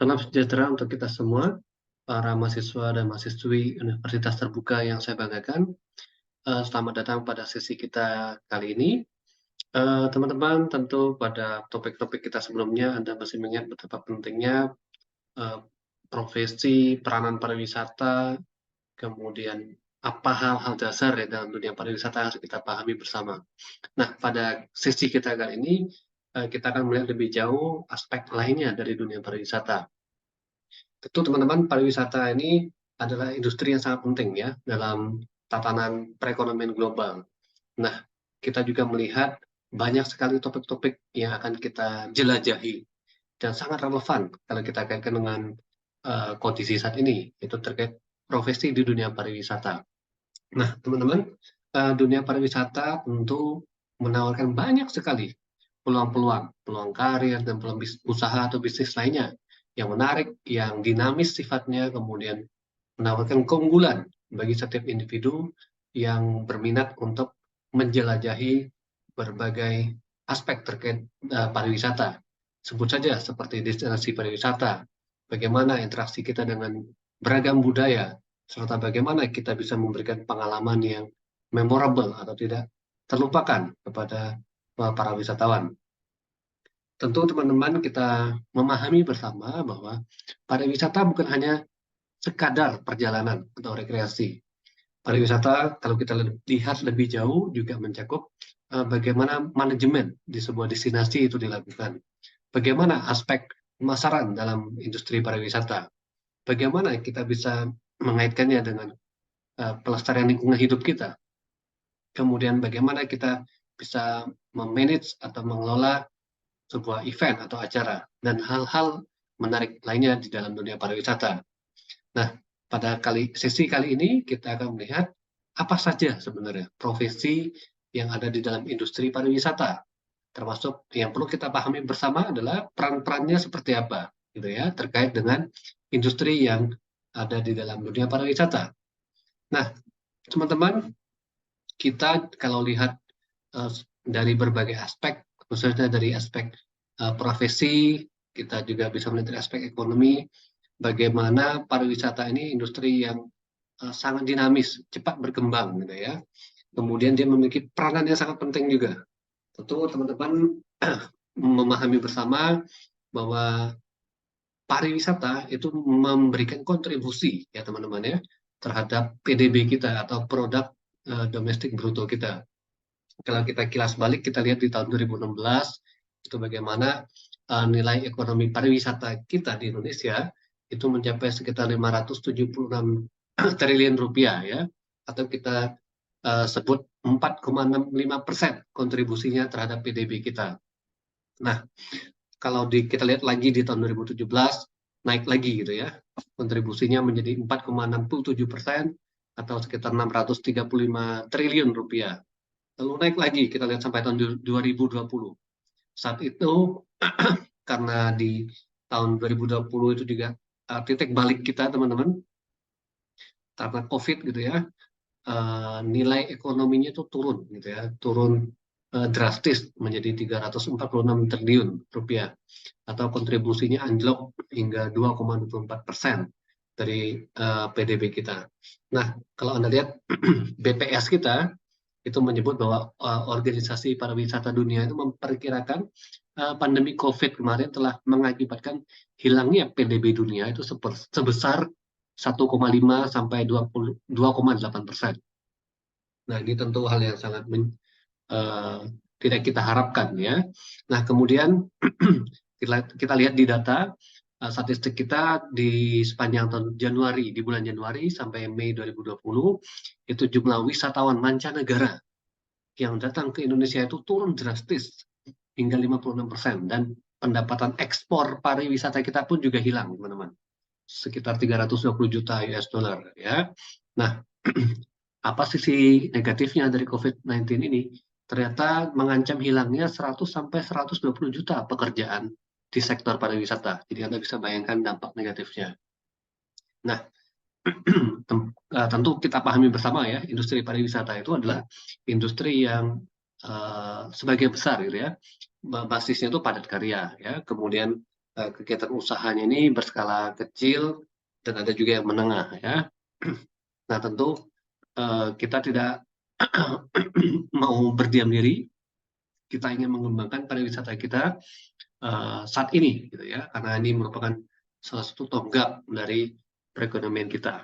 Salam sejahtera untuk kita semua, para mahasiswa dan mahasiswi Universitas Terbuka yang saya banggakan. Selamat datang pada sesi kita kali ini. Teman-teman, tentu pada topik-topik kita sebelumnya Anda masih mengingat betapa pentingnya eh, profesi, peranan pariwisata, kemudian apa hal-hal dasar ya dalam dunia pariwisata yang harus kita pahami bersama. Nah, pada sesi kita kali ini, kita akan melihat lebih jauh aspek lainnya dari dunia pariwisata. Tentu teman-teman, pariwisata ini adalah industri yang sangat penting ya dalam tatanan perekonomian global. Nah, kita juga melihat banyak sekali topik-topik yang akan kita jelajahi dan sangat relevan kalau kita kaitkan dengan kondisi saat ini, itu terkait profesi di dunia pariwisata. Nah, teman-teman, dunia pariwisata tentu menawarkan banyak sekali peluang-peluang, peluang karir dan peluang usaha atau bisnis lainnya yang menarik, yang dinamis sifatnya, kemudian menawarkan keunggulan bagi setiap individu yang berminat untuk menjelajahi berbagai aspek terkait pariwisata. Sebut saja seperti destinasi pariwisata, bagaimana interaksi kita dengan beragam budaya, serta bagaimana kita bisa memberikan pengalaman yang memorable atau tidak terlupakan kepada para wisatawan. Tentu teman-teman kita memahami bersama bahwa pariwisata bukan hanya sekadar perjalanan atau rekreasi. Pariwisata kalau kita lihat lebih jauh juga mencakup bagaimana manajemen di sebuah destinasi itu dilakukan. Bagaimana aspek pemasaran dalam industri pariwisata. Bagaimana kita bisa mengaitkannya dengan pelestarian lingkungan hidup kita. Kemudian bagaimana kita bisa memanage atau mengelola sebuah event atau acara dan hal-hal menarik lainnya di dalam dunia pariwisata. Nah, pada sesi kali ini kita akan melihat apa saja sebenarnya profesi yang ada di dalam industri pariwisata. Termasuk yang perlu kita pahami bersama adalah peran-perannya seperti apa, gitu ya, terkait dengan industri yang ada di dalam dunia pariwisata. Nah, teman-teman, kita kalau lihat dari berbagai aspek, khususnya dari aspek profesi, kita juga bisa melihat dari aspek ekonomi, bagaimana pariwisata ini industri yang sangat dinamis, cepat berkembang, gitu ya. Kemudian dia memiliki peranan yang sangat penting juga. Tentu teman-teman memahami bersama bahwa pariwisata itu memberikan kontribusi ya teman-teman ya terhadap PDB kita atau produk domestik bruto kita. Kalau kita kilas balik, kita lihat di tahun 2016 itu bagaimana nilai ekonomi pariwisata kita di Indonesia itu mencapai sekitar 576 triliun rupiah ya, atau kita sebut 4,65% kontribusinya terhadap PDB kita. Nah, kalau kita lihat lagi di tahun 2017 naik lagi gitu ya, kontribusinya menjadi 4,67% atau sekitar 635 triliun rupiah. Lalu naik lagi, kita lihat sampai tahun 2020. Saat itu, karena di tahun 2020 itu juga titik balik kita, teman-teman, karena COVID gitu ya, nilai ekonominya itu turun, gitu ya, turun drastis menjadi 346 triliun rupiah, atau kontribusinya anjlok hingga 2,24% dari PDB kita. Nah, kalau Anda lihat BPS kita, itu menyebut bahwa organisasi pariwisata dunia itu memperkirakan pandemi COVID kemarin telah mengakibatkan hilangnya PDB dunia itu sebesar 1,5 sampai 2,8%. Nah, ini tentu hal yang sangat uh, tidak kita harapkan ya. Nah, kemudian kita lihat di data statistik kita di sepanjang tahun Januari, di bulan Januari sampai Mei 2020, itu jumlah wisatawan mancanegara yang datang ke Indonesia itu turun drastis hingga 56%, dan pendapatan ekspor pariwisata kita pun juga hilang, teman-teman. Sekitar 320 juta US dollar ya. Nah, apa sisi negatifnya dari COVID-19 ini? Ternyata mengancam hilangnya 100 sampai 120 juta pekerjaan di sektor pariwisata. Jadi Anda bisa bayangkan dampak negatifnya. Nah, tentu kita pahami bersama ya, industri pariwisata itu adalah industri yang sebagai besar gitu ya, basisnya itu padat karya ya, kemudian kegiatan usahanya ini berskala kecil dan ada juga yang menengah ya. Nah tentu kita tidak mau berdiam diri, kita ingin mengembangkan pariwisata kita saat ini, gitu ya, karena ini merupakan salah satu tonggak dari perekonomian kita.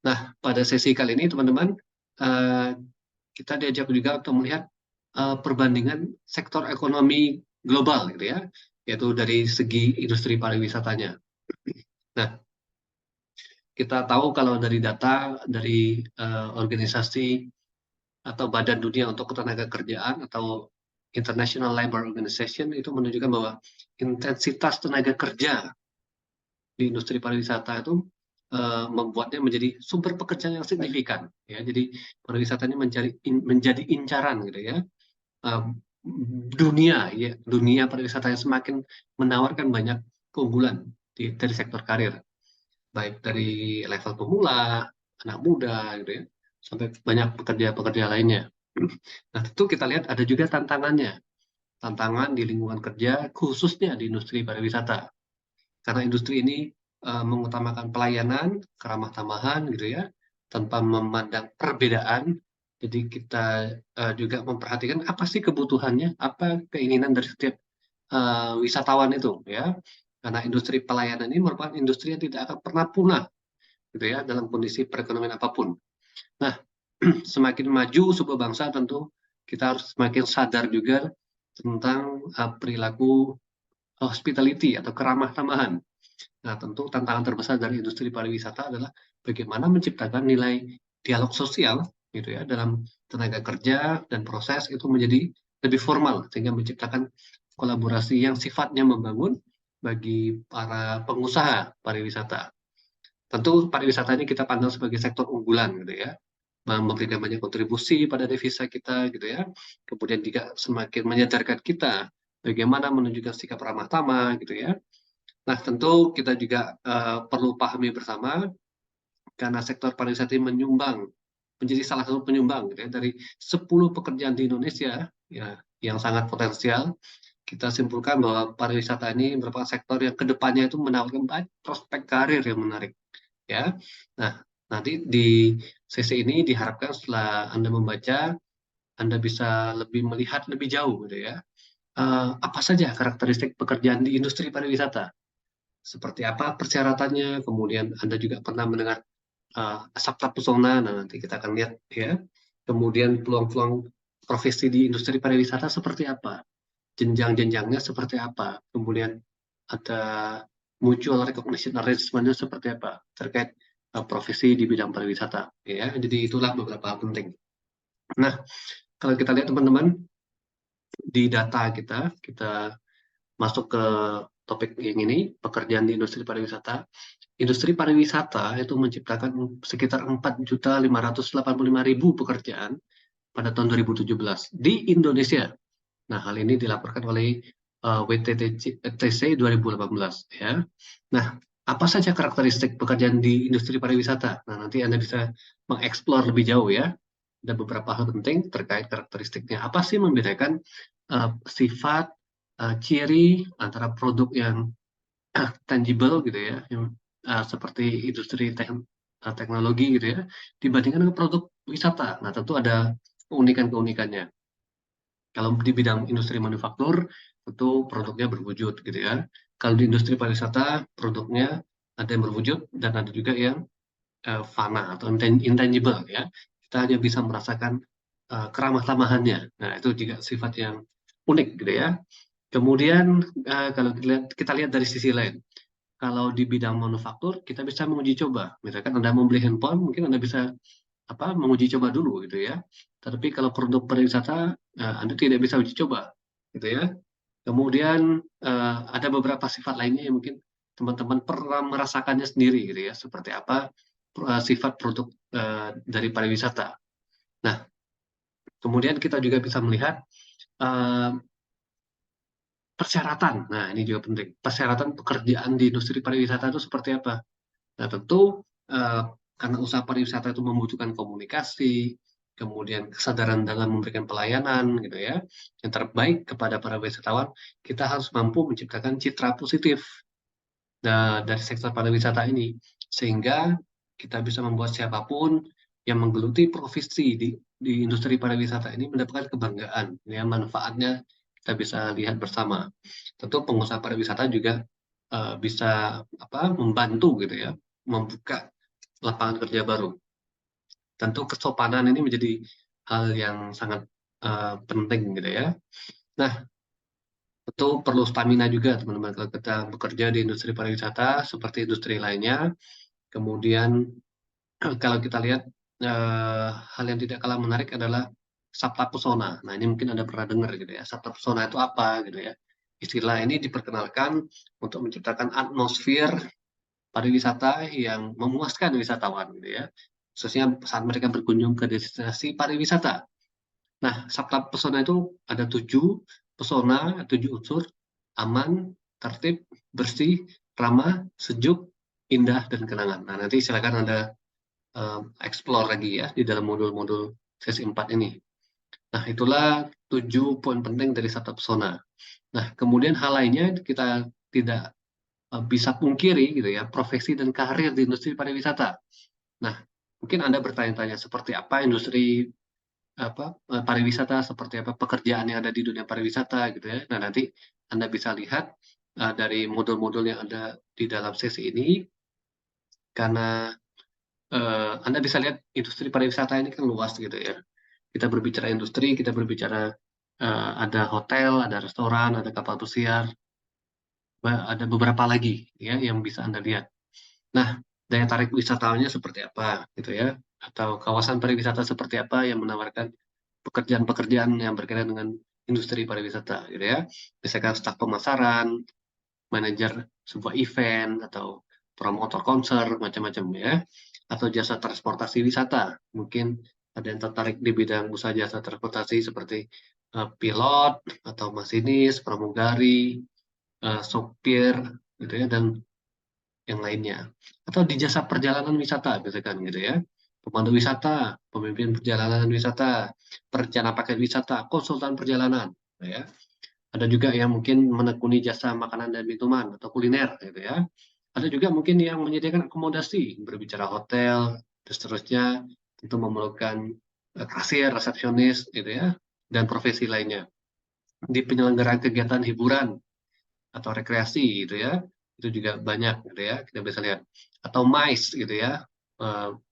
Nah, pada sesi kali ini, teman-teman, kita diajak juga untuk melihat perbandingan sektor ekonomi global, gitu ya, yaitu dari segi industri pariwisatanya. Nah, kita tahu kalau dari data dari organisasi atau Badan Dunia untuk Ketenagakerjaan atau International Labour Organization itu menunjukkan bahwa intensitas tenaga kerja di industri pariwisata itu membuatnya menjadi sumber pekerjaan yang signifikan ya. Jadi pariwisata ini menjadi incaran gitu ya. Dunia pariwisata yang semakin menawarkan banyak keunggulan dari sektor karir, baik dari level pemula, anak muda gitu ya, sampai banyak pekerja-pekerja lainnya. Nah, tentu kita lihat ada juga tantangan di lingkungan kerja khususnya di industri pariwisata. Karena industri ini mengutamakan pelayanan, keramah tamahan gitu ya, tanpa memandang perbedaan. Jadi kita juga memperhatikan apa sih kebutuhannya, apa keinginan dari setiap wisatawan itu ya. Karena industri pelayanan ini merupakan industri yang tidak akan pernah punah gitu ya dalam kondisi perekonomian apapun. Nah, semakin maju sebuah bangsa tentu kita harus semakin sadar juga tentang perilaku hospitality atau keramah tamahan. Nah, tentu tantangan terbesar dari industri pariwisata adalah bagaimana menciptakan nilai dialog sosial gitu ya dalam tenaga kerja dan proses itu menjadi lebih formal sehingga menciptakan kolaborasi yang sifatnya membangun bagi para pengusaha pariwisata. Tentu pariwisata ini kita pandang sebagai sektor unggulan gitu ya, memberikan banyak kontribusi pada devisa kita gitu ya. Kemudian juga semakin menyadarkan kita bagaimana menunjukkan sikap ramah tamah gitu ya. Nah, tentu kita juga perlu pahami bersama karena sektor pariwisata ini menjadi salah satu penyumbang gitu ya, dari 10 pekerjaan di Indonesia ya yang sangat potensial. Kita simpulkan bahwa pariwisata ini merupakan sektor yang kedepannya itu menawarkan banyak prospek karir yang menarik ya. Nah, nanti di sesi ini diharapkan setelah Anda membaca, Anda bisa lebih melihat lebih jauh gitu ya. Apa saja karakteristik pekerjaan di industri pariwisata? Seperti apa persyaratannya? Kemudian Anda juga pernah mendengar sabta pesona, nah nanti kita akan lihat ya. Kemudian peluang-peluang profesi di industri pariwisata seperti apa? Jenjang-jenjangnya seperti apa? Kemudian ada mutual recognition arrangement-nya seperti apa terkait profesi di bidang pariwisata ya. Jadi itulah beberapa hal penting. Nah, kalau kita lihat teman-teman di data kita masuk ke topik yang ini, pekerjaan di industri pariwisata. Industri pariwisata itu menciptakan sekitar 4.585.000 pekerjaan pada tahun 2017 di Indonesia. Nah, hal ini dilaporkan oleh WTTC 2018 ya. Nah, apa saja karakteristik pekerjaan di industri pariwisata? Nah, nanti Anda bisa mengeksplor lebih jauh ya. Ada beberapa hal penting terkait karakteristiknya. Apa sih membedakan sifat, ciri antara produk yang tangible gitu ya, yang seperti industri teknologi gitu ya, dibandingkan dengan produk wisata. Nah, tentu ada keunikan-keunikannya. Kalau di bidang industri manufaktur, tentu produknya berwujud gitu ya. Kalau di industri pariwisata, produknya ada yang berwujud dan ada juga yang fana atau intangible ya. Kita hanya bisa merasakan keramah tamahannya. Nah, itu juga sifat yang unik gitu ya. Kemudian kalau kita lihat dari sisi lain, kalau di bidang manufaktur kita bisa menguji coba. Misalkan Anda mau beli handphone, mungkin Anda bisa menguji coba dulu gitu ya. Tapi kalau produk pariwisata Anda tidak bisa uji coba gitu ya. Kemudian ada beberapa sifat lainnya yang mungkin teman-teman pernah merasakannya sendiri gitu ya. Seperti apa sifat produk dari pariwisata. Nah, kemudian kita juga bisa melihat persyaratan. Nah, ini juga penting. Persyaratan pekerjaan di industri pariwisata itu seperti apa? Nah, tentu karena usaha pariwisata itu membutuhkan komunikasi, kemudian kesadaran dalam memberikan pelayanan gitu ya, yang terbaik kepada para wisatawan, kita harus mampu menciptakan citra positif dari sektor pariwisata ini, sehingga kita bisa membuat siapapun yang menggeluti profesi di industri pariwisata ini mendapatkan kebanggaan, ya manfaatnya kita bisa lihat bersama. Tentu pengusaha pariwisata juga bisa membantu gitu ya, membuka lapangan kerja baru. Tentu kesopanan ini menjadi hal yang sangat penting gitu ya. Nah, tentu perlu stamina juga teman-teman kalau kita bekerja di industri pariwisata seperti industri lainnya. Kemudian kalau kita lihat hal yang tidak kalah menarik adalah sabta pesona. Nah, ini mungkin Anda pernah dengar gitu ya. Sabta pesona itu apa gitu ya. Istilah ini diperkenalkan untuk menciptakan atmosfer pariwisata yang memuaskan wisatawan gitu ya. Khususnya saat mereka berkunjung ke destinasi pariwisata. Nah, sabta pesona itu ada 7 pesona, 7 unsur: aman, tertib, bersih, ramah, sejuk, indah, dan kenangan. Nah, nanti silakan Anda explore lagi ya di dalam modul-modul sesi 4 ini. Nah, itulah 7 poin penting dari sabta pesona. Nah, kemudian hal lainnya kita tidak bisa pungkiri gitu ya, profesi dan karir di industri pariwisata. Nah, mungkin Anda bertanya-tanya seperti apa industri pariwisata, seperti apa pekerjaan yang ada di dunia pariwisata gitu ya. Nah, nanti Anda bisa lihat dari modul-modul yang ada di dalam sesi ini, karena Anda bisa lihat industri pariwisata ini kan luas gitu ya. Kita berbicara industri, kita berbicara ada hotel, ada restoran, ada kapal pesiar, ada beberapa lagi ya yang bisa Anda lihat. Nah, daya tarik wisatawannya seperti apa gitu ya, atau kawasan pariwisata seperti apa yang menawarkan pekerjaan-pekerjaan yang berkaitan dengan industri pariwisata gitu ya. Misalkan staf pemasaran, manajer sebuah event, atau promotor konser, macam-macam ya. Atau jasa transportasi wisata. Mungkin ada yang tertarik di bidang usaha jasa transportasi seperti pilot, atau masinis, pramugari, sopir, gitu ya, dan yang lainnya. Atau di jasa perjalanan wisata, misalkan gitu ya. Pemandu wisata, pemimpin perjalanan wisata, perencana paket wisata, konsultan perjalanan, gitu ya. Ada juga yang mungkin menekuni jasa makanan dan minuman atau kuliner, gitu ya. Ada juga mungkin yang menyediakan akomodasi, berbicara hotel, dan seterusnya, tentu memerlukan kasir, resepsionis, gitu ya, dan profesi lainnya. Di penyelenggaraan kegiatan hiburan atau rekreasi, gitu ya, itu juga banyak, gitu ya, kita bisa lihat. Atau MICE, gitu ya,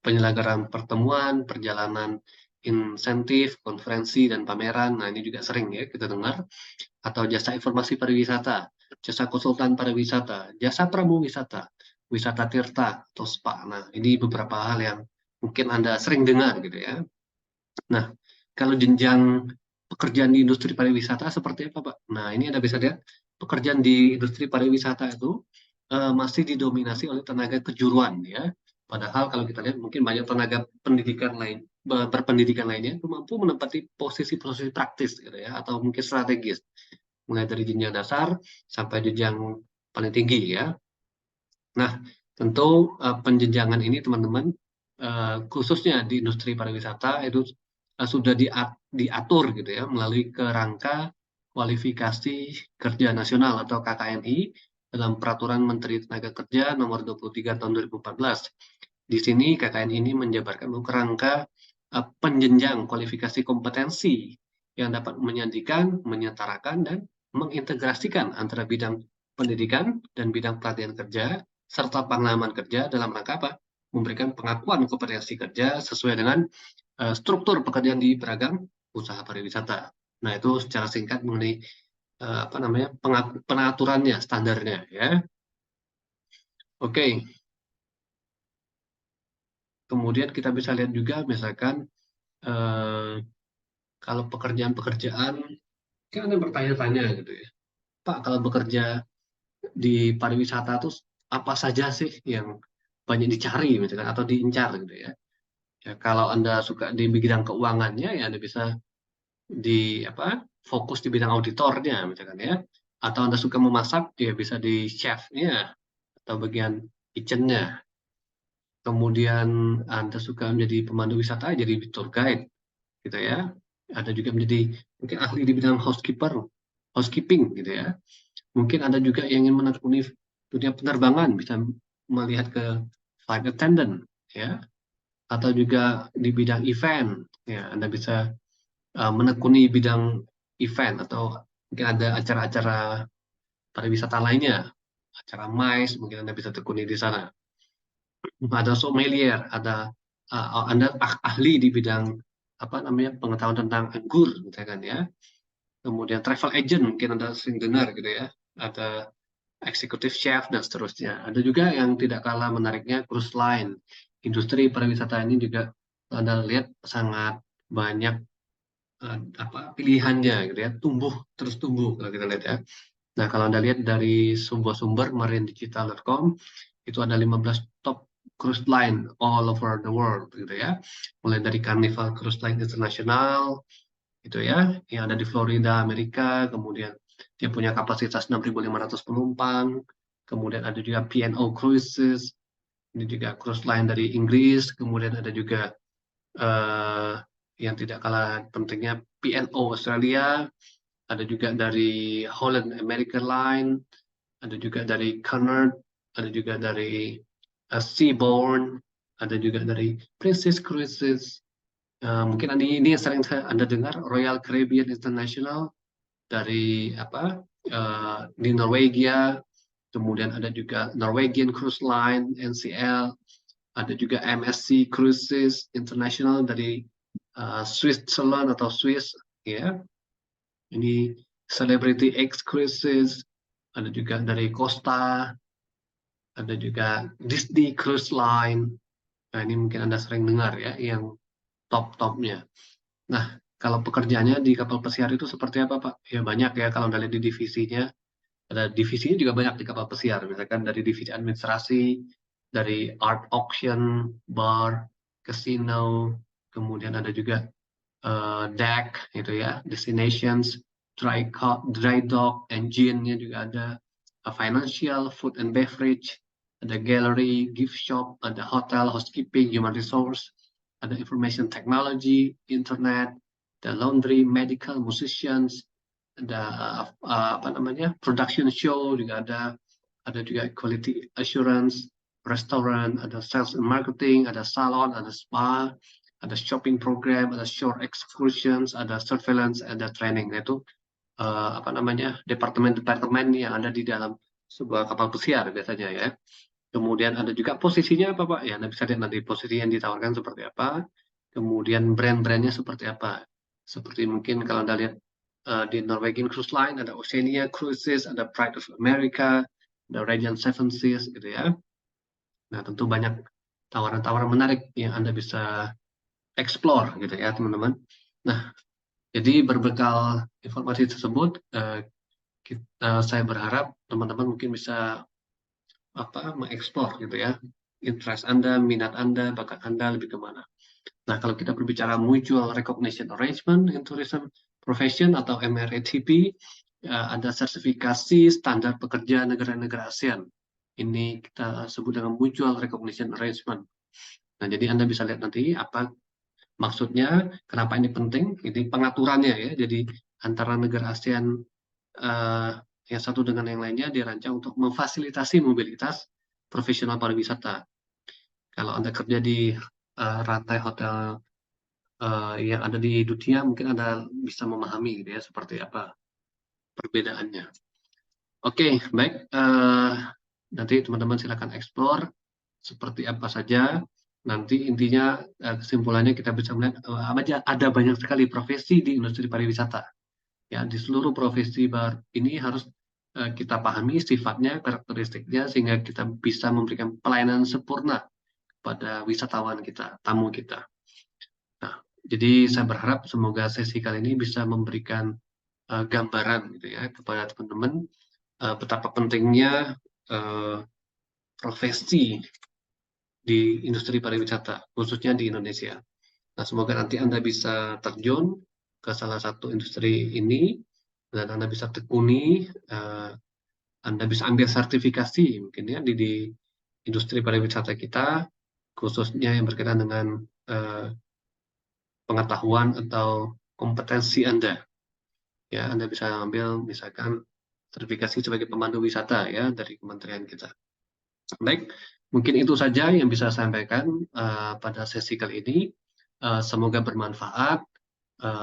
penyelenggaraan pertemuan, perjalanan insentif, konferensi, dan pameran. Nah, ini juga sering ya kita dengar. Atau jasa informasi pariwisata, jasa konsultan pariwisata, jasa pramu wisata, wisata tirta, atau spa. Nah, ini beberapa hal yang mungkin Anda sering dengar gitu ya. Nah, kalau jenjang pekerjaan di industri pariwisata seperti apa, Pak? Nah, ini Anda bisa lihat pekerjaan di industri pariwisata itu masih didominasi oleh tenaga kejuruan ya. Padahal kalau kita lihat mungkin banyak tenaga pendidikan lain berpendidikan lainnya itu mampu menempati posisi-posisi praktis gitu ya, atau mungkin strategis, mulai dari jenjang dasar sampai jenjang paling tinggi ya. Nah, tentu penjenjangan ini teman-teman khususnya di industri pariwisata itu sudah diatur gitu ya melalui kerangka kualifikasi kerja nasional atau KKNI dalam Peraturan Menteri Tenaga Kerja Nomor 23 Tahun 2014. Di sini KKN ini menjabarkan kerangka penjenjang kualifikasi kompetensi yang dapat menyandikan, menyetarakan, dan mengintegrasikan antara bidang pendidikan dan bidang pelatihan kerja serta pengalaman kerja dalam rangka apa? Memberikan pengakuan kompetensi kerja sesuai dengan struktur pekerjaan di beragam usaha pariwisata. Nah, itu secara singkat mengenai pengaturannya, standarnya ya. Oke. Kemudian kita bisa lihat juga misalkan kalau pekerjaan-pekerjaan, kan ada bertanya-tanya gitu ya, Pak, kalau bekerja di pariwisata itu apa saja sih yang banyak dicari misalkan atau diincar gitu ya. Ya, kalau Anda suka di bidang keuangannya ya Anda bisa fokus di bidang auditornya misalkan ya. Atau Anda suka memasak ya bisa di chefnya atau bagian kitchennya. Kemudian Anda suka menjadi pemandu wisata jadi tour guide. gitu ya. Ada juga menjadi mungkin ahli di bidang housekeeping gitu ya. Mungkin ada juga yang ingin menekuni dunia penerbangan, bisa melihat ke flight attendant ya, atau juga di bidang event ya, Anda bisa menekuni bidang event, atau mungkin ada acara-acara pariwisata lainnya, acara MICE, mungkin Anda bisa tekuni di sana. Ada sommelier, ada Anda ahli di bidang apa namanya, pengetahuan tentang anggur misalkan ya. Kemudian travel agent, mungkin Anda sering dengar gitu ya. Ada executive chef dan seterusnya. Ada juga yang tidak kalah menariknya, cruise line. Industri pariwisata ini juga Anda lihat sangat banyak pilihannya gitu ya, terus tumbuh kalau kita lihat ya. Nah, kalau Anda lihat dari sebuah sumber marinedigital.com, itu ada 15 top cruise line all over the world gitu ya. Mulai dari Carnival Cruise Line International gitu ya, yang ada di Florida, Amerika, kemudian dia punya kapasitas 6.500 penumpang. Kemudian ada juga P&O Cruises, ini juga cruise line dari Inggris. Kemudian ada juga eh, yang tidak kalah pentingnya P&O Australia, ada juga dari Holland American Line, ada juga dari Cunard, ada juga dari Seabourn, ada juga dari Princess Cruises. Mungkin ini yang sering Anda dengar, Royal Caribbean International dari di Norwegia, kemudian ada juga Norwegian Cruise Line (NCL), ada juga MSC Cruises International dari Switzerland atau Swiss, ya. Ini Celebrity X Cruises, ada juga dari Costa, ada juga Disney Cruise Line. Nah, ini mungkin Anda sering dengar ya, yang top-topnya. Nah, kalau pekerjaannya di kapal pesiar itu seperti apa, Pak? Ya banyak ya, kalau Anda lihat di divisinya. Ada divisinya juga banyak di kapal pesiar, misalkan dari divisi administrasi, dari art auction, bar, casino, kemudian ada juga deck, gitu ya, destinations, dry dock, engine-nya juga ada, financial, food and beverage, ada gallery, gift shop, ada hotel, housekeeping, human resource, ada information technology, internet, ada laundry, medical, musicians, ada production show juga ada juga quality assurance, restaurant, ada sales and marketing, ada salon, ada spa, ada shopping program, ada shore excursions, ada surveillance, ada training. Itu departemen-departemen yang ada di dalam sebuah kapal pesiar biasanya ya. Kemudian ada juga posisinya apa, Pak? Ya, Anda bisa lihat nanti posisi yang ditawarkan seperti apa. Kemudian brand-brandnya seperti apa. Seperti mungkin kalau Anda lihat di Norwegian Cruise Line, ada Oceania Cruises, ada Pride of America, ada Radiant Seven Seas gitu ya. Nah, tentu banyak tawaran-tawaran menarik yang Anda bisa explore gitu ya, teman-teman. Nah, jadi berbekal informasi tersebut, saya berharap teman-teman mungkin bisa mengeksplor gitu ya, interest Anda, minat Anda, bakat Anda lebih kemana. Nah, kalau kita berbicara Mutual Recognition Arrangement in Tourism Profession atau MRATP, ada sertifikasi standar pekerja negara-negara ASEAN. Ini kita sebut dengan Mutual Recognition Arrangement. Nah, jadi Anda bisa lihat nanti apa maksudnya, kenapa ini penting, ini pengaturannya ya. Jadi antara negara ASEAN yang satu dengan yang lainnya dirancang untuk memfasilitasi mobilitas profesional pariwisata. Kalau Anda kerja di rantai hotel yang ada di dunia, mungkin Anda bisa memahami gitu ya, seperti apa perbedaannya. Oke, baik. Nanti teman-teman silakan eksplor seperti apa saja. Nanti intinya kesimpulannya kita bisa melihat ada banyak sekali profesi di industri pariwisata. Ya, di seluruh profesi ini harus kita pahami sifatnya, karakteristiknya, sehingga kita bisa memberikan pelayanan sempurna pada wisatawan kita, tamu kita. Nah, jadi saya berharap semoga sesi kali ini bisa memberikan gambaran gitu ya kepada teman-teman betapa pentingnya profesi di industri pariwisata, khususnya di Indonesia. Nah, semoga nanti Anda bisa terjun ke salah satu industri ini, dan Anda bisa tekuni, Anda bisa ambil sertifikasi mungkin ya di industri pariwisata kita, khususnya yang berkaitan dengan pengetahuan atau kompetensi Anda. Ya, Anda bisa ambil misalkan sertifikasi sebagai pemandu wisata ya dari kementerian kita. Baik, mungkin itu saja yang bisa saya sampaikan pada sesi kali ini. Semoga bermanfaat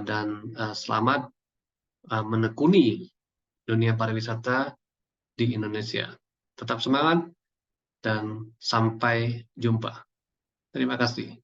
dan selamat menekuni dunia pariwisata di Indonesia. Tetap semangat dan sampai jumpa. Terima kasih.